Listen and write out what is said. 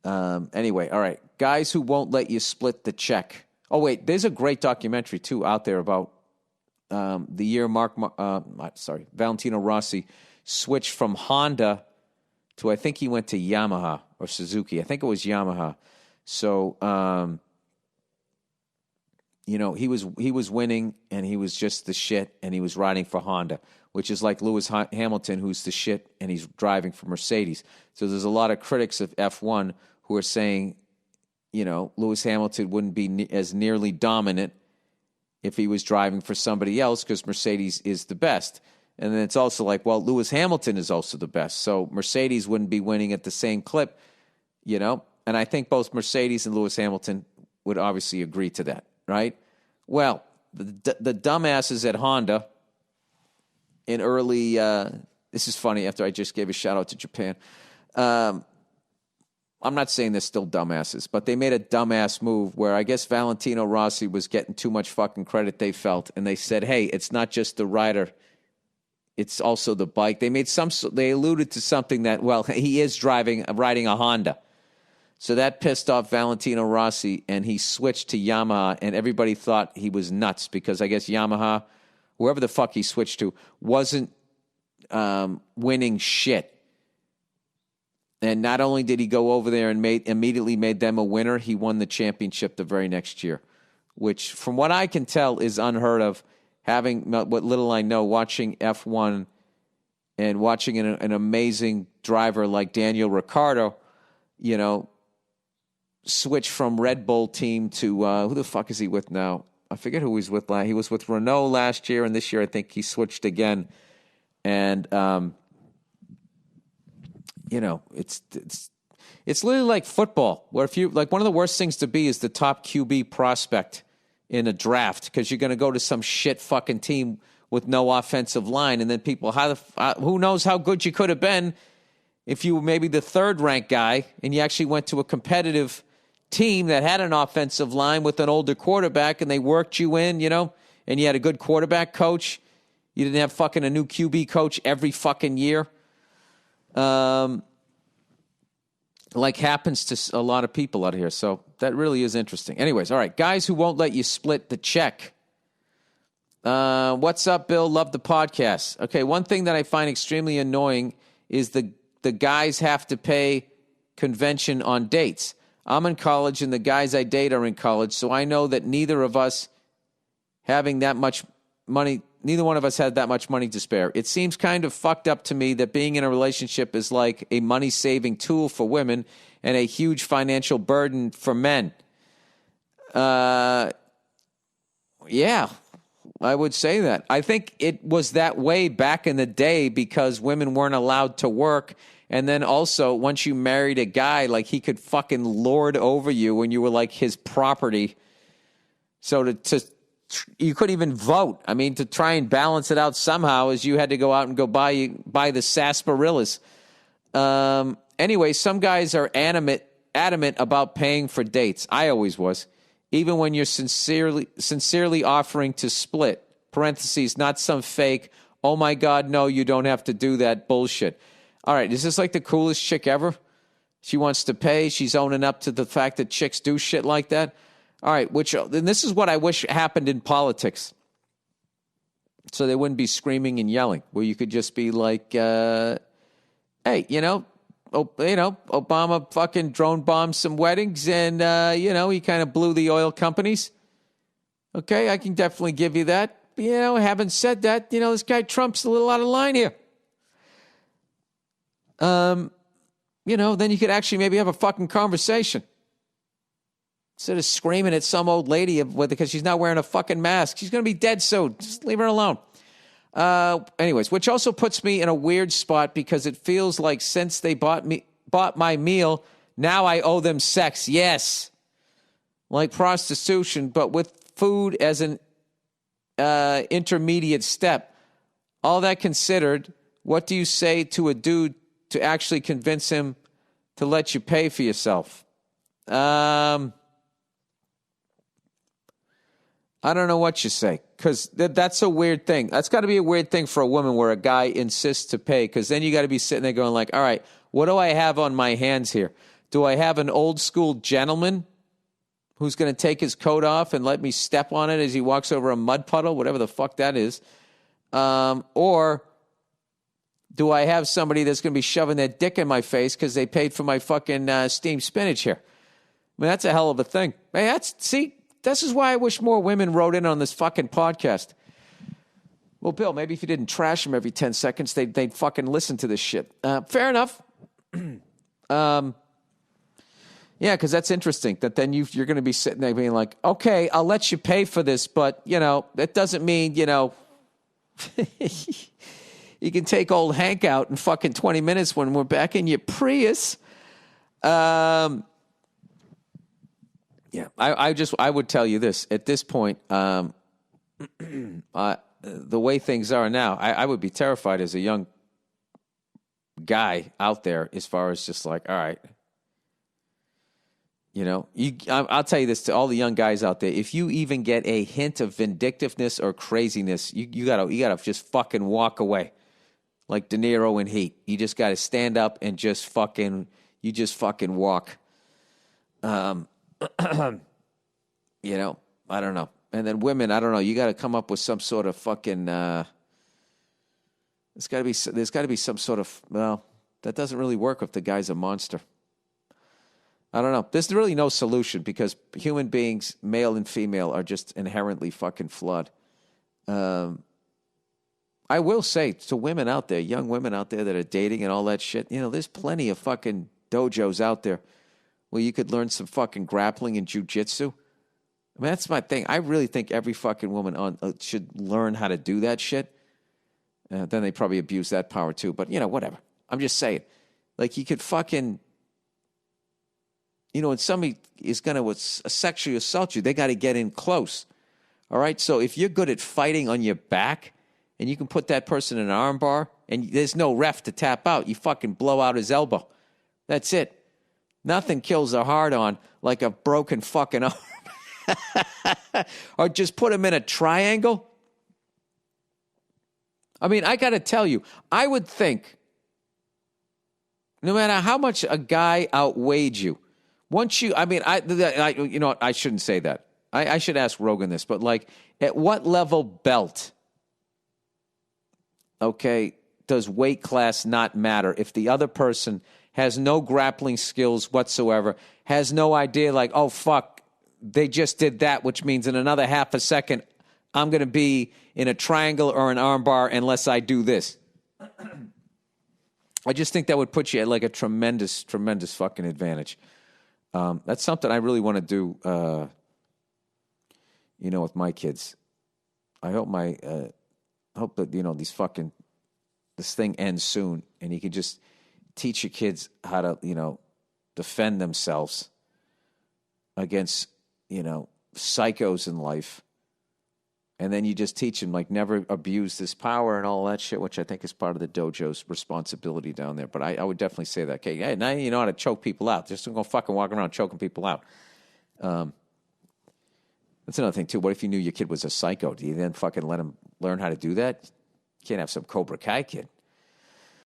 Anyway, all right. Guys who won't let you split the check. Oh, wait. There's a great documentary, too, out there about the year Valentino Rossi switched from Honda to, I think he went to Yamaha or Suzuki. I think it was Yamaha. So, he was winning, and he was just the shit, and he was riding for Honda, which is like Lewis Hamilton, who's the shit, and he's driving for Mercedes. So there's a lot of critics of F1 who are saying, Lewis Hamilton wouldn't be as nearly dominant if he was driving for somebody else because Mercedes is the best. And then it's also like, well, Lewis Hamilton is also the best. So Mercedes wouldn't be winning at the same clip, And I think both Mercedes and Lewis Hamilton would obviously agree to that, right? Well, the dumbasses at Honda in early, this is funny after I just gave a shout out to Japan. I'm not saying they're still dumbasses, but they made a dumbass move where I guess Valentino Rossi was getting too much fucking credit, they felt, and they said, hey, it's not just the rider, it's also the bike. They alluded to something that, well, he is riding a Honda. So that pissed off Valentino Rossi, and he switched to Yamaha, and everybody thought he was nuts because I guess Yamaha, whoever the fuck he switched to, wasn't winning shit. And not only did he go over there and immediately made them a winner, he won the championship the very next year, which, from what I can tell, is unheard of. Having what little I know, watching F1 and watching an amazing driver like Daniel Ricciardo, switch from Red Bull team to who the fuck is he with now? I forget who he's with. He was with Renault last year, and this year I think he switched again. And it's literally like football, where if you like, one of the worst things to be is the top QB prospect in a draft because you're going to go to some shit fucking team with no offensive line, and then people, who knows how good you could have been if you were maybe the third ranked guy and you actually went to a competitive team that had an offensive line with an older quarterback and they worked you in, and you had a good quarterback coach. You didn't have fucking a new QB coach every fucking year. Like happens to a lot of people out here. So that really is interesting. Anyways, all right. Guys who won't let you split the check. What's up, Bill? Love the podcast. Okay, one thing that I find extremely annoying is the guys have to pay convention on dates. I'm in college and the guys I date are in college, so I know that neither one of us had that much money to spare. It seems kind of fucked up to me that being in a relationship is like a money-saving tool for women and a huge financial burden for men. Yeah, I would say that. I think it was that way back in the day because women weren't allowed to work. And then also, once you married a guy, like he could fucking lord over you when you were like his property. So you couldn't even vote. I mean, to try and balance it out somehow is you had to go out and go buy the sarsaparillas. Anyway, some guys are adamant about paying for dates. I always was. Even when you're sincerely offering to split, parentheses, not some fake, oh my God, no, you don't have to do that bullshit. All right, is this like the coolest chick ever? She wants to pay. She's owning up to the fact that chicks do shit like that. All right, and this is what I wish happened in politics. So they wouldn't be screaming and yelling, where you could just be like, hey, Obama fucking drone bombed some weddings and, he kind of blew the oil companies. Okay, I can definitely give you that. Having said that, this guy Trump's a little out of line here. Then you could actually maybe have a fucking conversation. Instead of screaming at some old lady because she's not wearing a fucking mask. She's going to be dead soon. Just leave her alone. Anyways, which also puts me in a weird spot because it feels like since they bought my meal, now I owe them sex. Yes. Like prostitution, but with food as an intermediate step. All that considered, what do you say to a dude to actually convince him to let you pay for yourself? I don't know what you say, because that's a weird thing. That's got to be a weird thing for a woman where a guy insists to pay, because then you got to be sitting there going like, all right, what do I have on my hands here? Do I have an old school gentleman who's going to take his coat off and let me step on it as he walks over a mud puddle, whatever the fuck that is? Or do I have somebody that's going to be shoving their dick in my face because they paid for my fucking steamed spinach here? I mean, that's a hell of a thing. Hey, this is why I wish more women wrote in on this fucking podcast. Well, Bill, maybe if you didn't trash them every 10 seconds, they'd fucking listen to this shit. Fair enough. Yeah, because that's interesting, that then you're going to be sitting there being like, okay, I'll let you pay for this, but, that doesn't mean, you can take old Hank out in fucking 20 minutes when we're back in your Prius. Yeah, I would tell you this. At this point, the way things are now, I would be terrified as a young guy out there as far as just like, all right, I'll tell you this to all the young guys out there. If you even get a hint of vindictiveness or craziness, you gotta just fucking walk away. Like De Niro in Heat. You just gotta stand up and just fucking walk. I don't know. And then women, I don't know. You gotta come up with some sort of fucking, there's gotta be some sort of, well, that doesn't really work if the guy's a monster. I don't know. There's really no solution because human beings, male and female, are just inherently fucking flawed. I will say to women out there, young women out there that are dating and all that shit, there's plenty of fucking dojos out there where you could learn some fucking grappling and jujitsu. I mean, that's my thing. I really think every fucking woman should learn how to do that shit. Then they probably abuse that power too. But, whatever. I'm just saying. Like, you could fucking... when somebody is going to sexually assault you, they got to get in close. All right? So if you're good at fighting on your back and you can put that person in an arm bar and there's no ref to tap out, you fucking blow out his elbow. That's it. Nothing kills a hard-on like a broken fucking arm. Or just put him in a triangle. I mean, I got to tell you, I would think no matter how much a guy outweighed you, once you, I shouldn't say that. I should ask Rogan this, but like, at what level belt, okay, does weight class not matter if the other person has no grappling skills whatsoever, has no idea like, oh, fuck, they just did that, which means in another half a second, I'm going to be in a triangle or an arm bar unless I do this. I just think that would put you at like a tremendous, tremendous fucking advantage. That's something I really want to do, with my kids. I hope that, this thing ends soon and you can just teach your kids how to, defend themselves against, psychos in life. And then you just teach them, like, never abuse this power and all that shit, which I think is part of the dojo's responsibility down there. But I would definitely say that. Okay, hey, now you know how to choke people out. Just don't go fucking walking around choking people out. That's another thing, too. What if you knew your kid was a psycho? Do you then fucking let him learn how to do that? You can't have some Cobra Kai kid.